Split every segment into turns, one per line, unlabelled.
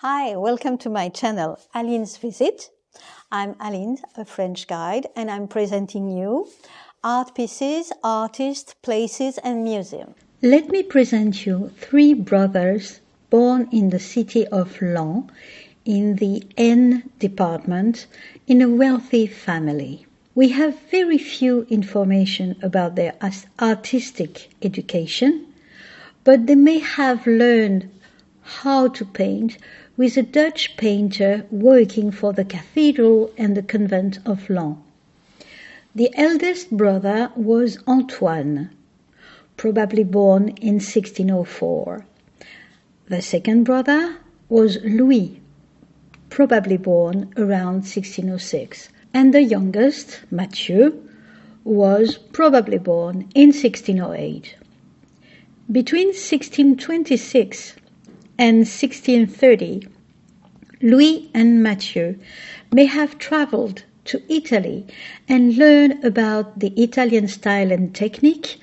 Hi, welcome to my channel, Aline's Visit. I'm Aline, a French guide, and I'm presenting you art pieces, artists, places, and museums. Let me present you three brothers born in the city of Lenain, in the Nain department, in a wealthy family. We have very few information about their artistic education, but they may have learned how to paint with a Dutch painter working for the cathedral and the convent of Lenain. The eldest brother was Antoine, probably born in 1604. The second brother was Louis, probably born around 1606. And the youngest, Mathieu, was probably born in 1608. Between 1626 and 1630, Louis and Mathieu may have traveled to Italy and learned about the Italian style and technique,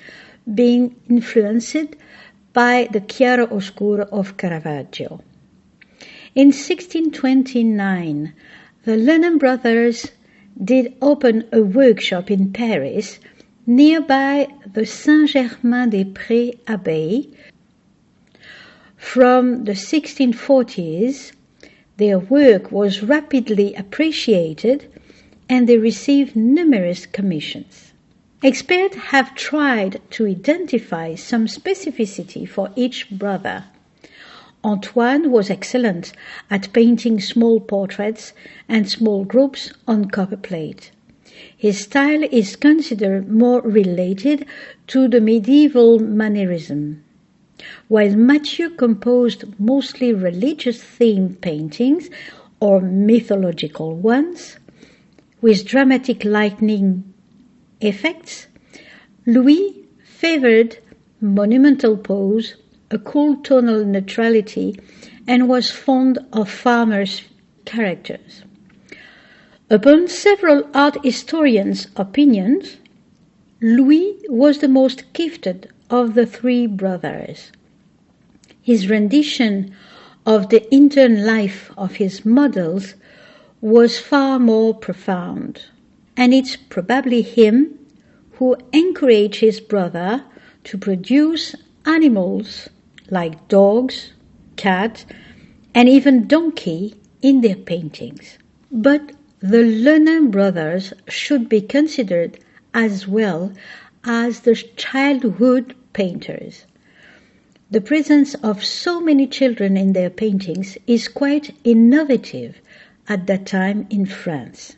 being influenced by the chiaroscuro of Caravaggio. In 1629, the Lenain brothers did open a workshop in Paris nearby the Saint-Germain-des-Prés Abbey. From the 1640s, their work was rapidly appreciated and they received numerous commissions. Experts have tried to identify some specificity for each brother. Antoine was excellent at painting small portraits and small groups on copperplate. His style is considered more related to the medieval mannerism, while Mathieu composed mostly religious-themed paintings or mythological ones, with dramatic lightning effects. Louis favored monumental pose, a cool tonal neutrality, and was fond of farmers' characters. Upon several art historians' opinions, Louis was the most gifted of the three brothers. His rendition of the internal life of his models was far more profound, and it's probably him who encouraged his brother to produce animals like dogs, cat, and even donkey in their paintings. But the Lenain brothers should be considered as well as the childhood painters. The presence of so many children in their paintings is quite innovative at that time in France,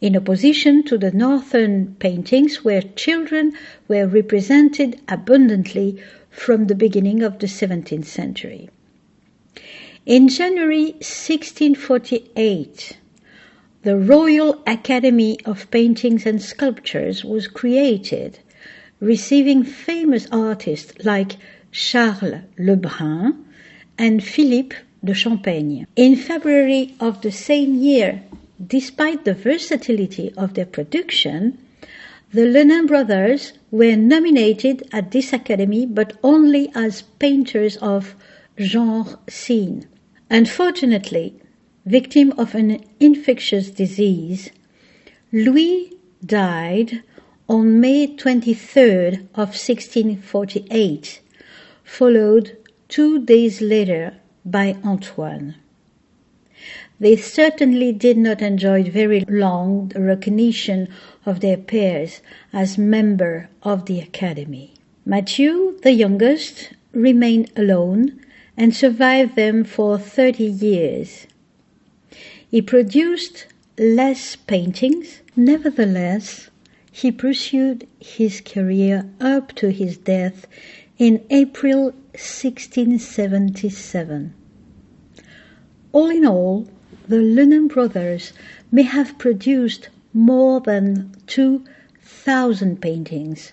in opposition to the northern paintings where children were represented abundantly from the beginning of the 17th century. In January 1648, the Royal Academy of Paintings and Sculptures was created, receiving famous artists like Charles Lebrun and Philippe de Champaigne. In February of the same year, despite the versatility of their production, the Lenain brothers were nominated at this academy, but only as painters of genre scene. Unfortunately, victim of an infectious disease, Louis died on May 23rd of 1648, followed 2 days later by Antoine. They certainly did not enjoy very long the recognition of their peers as member of the Academy. Mathieu, the youngest, remained alone and survived them for 30 years. He produced less paintings. Nevertheless, he pursued his career up to his death in April 1677. All in all, the Lenain brothers may have produced more than 2,000 paintings.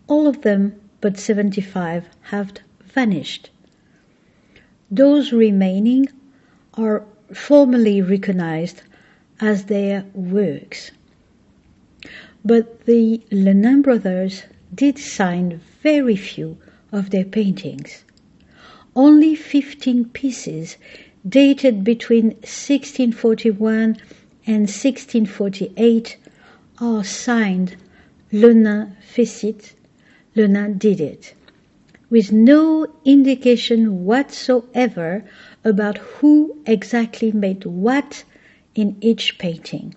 All of them but 75 have vanished. Those remaining are formally recognized as their works. But the Lenain brothers did sign very few of their paintings. Only 15 pieces dated between 1641 and 1648, are signed Lenain fit, Lenain did it, with no indication whatsoever about who exactly made what in each painting.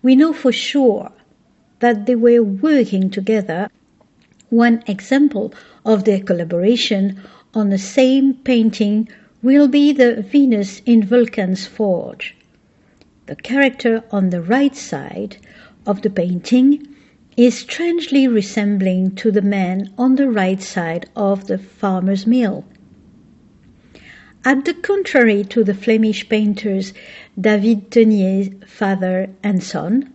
We know for sure that they were working together. One example of their collaboration on the same painting will be the Venus in Vulcan's Forge. The character on the right side of the painting is strangely resembling to the man on the right side of the farmer's mill. At the contrary to the Flemish painters David Tenier's father and son,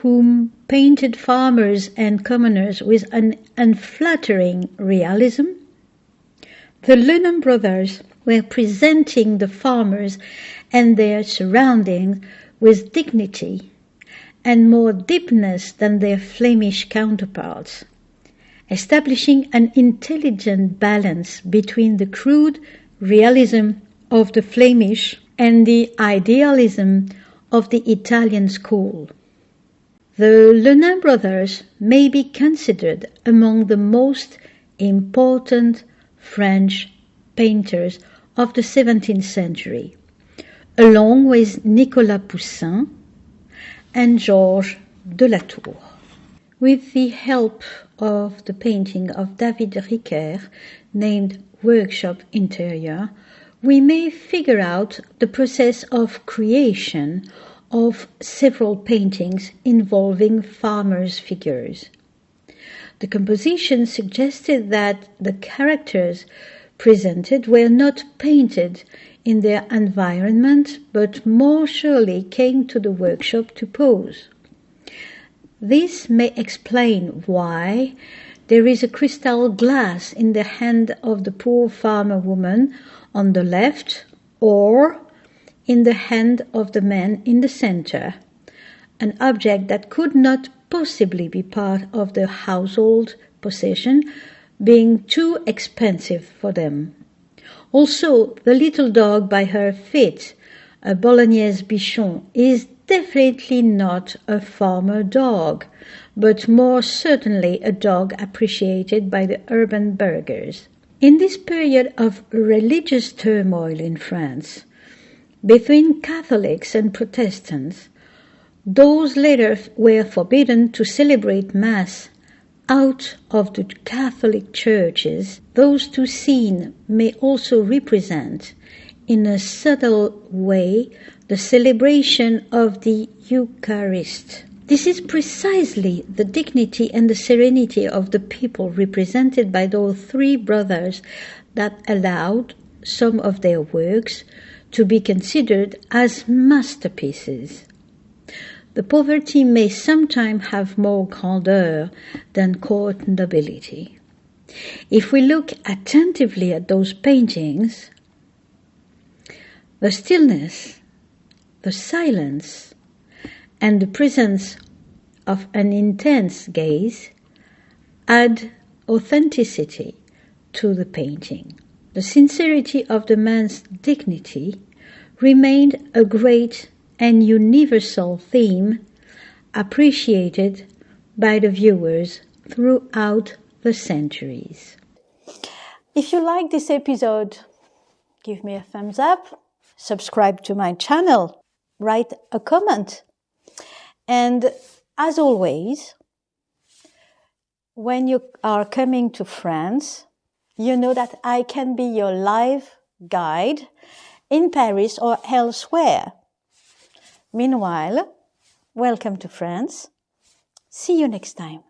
whom painted farmers and commoners with an unflattering realism, the Lenain brothers were presenting the farmers and their surroundings with dignity and more deepness than their Flemish counterparts, establishing an intelligent balance between the crude realism of the Flemish and the idealism of the Italian school. The Lenain brothers may be considered among the most important French painters of the 17th century, along with Nicolas Poussin and Georges de la Tour. With the help of the painting of David Riquer, named Workshop Interior, we may figure out the process of creation of several paintings involving farmers' figures. The composition suggested that the characters presented were not painted in their environment, but more surely came to the workshop to pose. This may explain why there is a crystal glass in the hand of the poor farmer woman on the left, or in the hand of the man in the center, an object that could not possibly be part of the household possession, being too expensive for them. Also, the little dog by her feet, a Bolognese bichon, is definitely not a farmer dog, but more certainly a dog appreciated by the urban burghers. In this period of religious turmoil in France, between Catholics and Protestants, those later were forbidden to celebrate Mass out of the Catholic churches. Those two scenes may also represent, in a subtle way, the celebration of the Eucharist. This is precisely the dignity and the serenity of the people represented by those three brothers that allowed some of their works to be considered as masterpieces. The poverty may sometimes have more grandeur than court nobility. If we look attentively at those paintings, the stillness, the silence, and the presence of an intense gaze add authenticity to the painting. The sincerity of the man's dignity remained a great and universal theme appreciated by the viewers throughout the centuries. If you like this episode, give me a thumbs up, subscribe to my channel, write a comment. And as always, when you are coming to France, you know that I can be your live guide in Paris or elsewhere. Meanwhile, welcome to France. See you next time.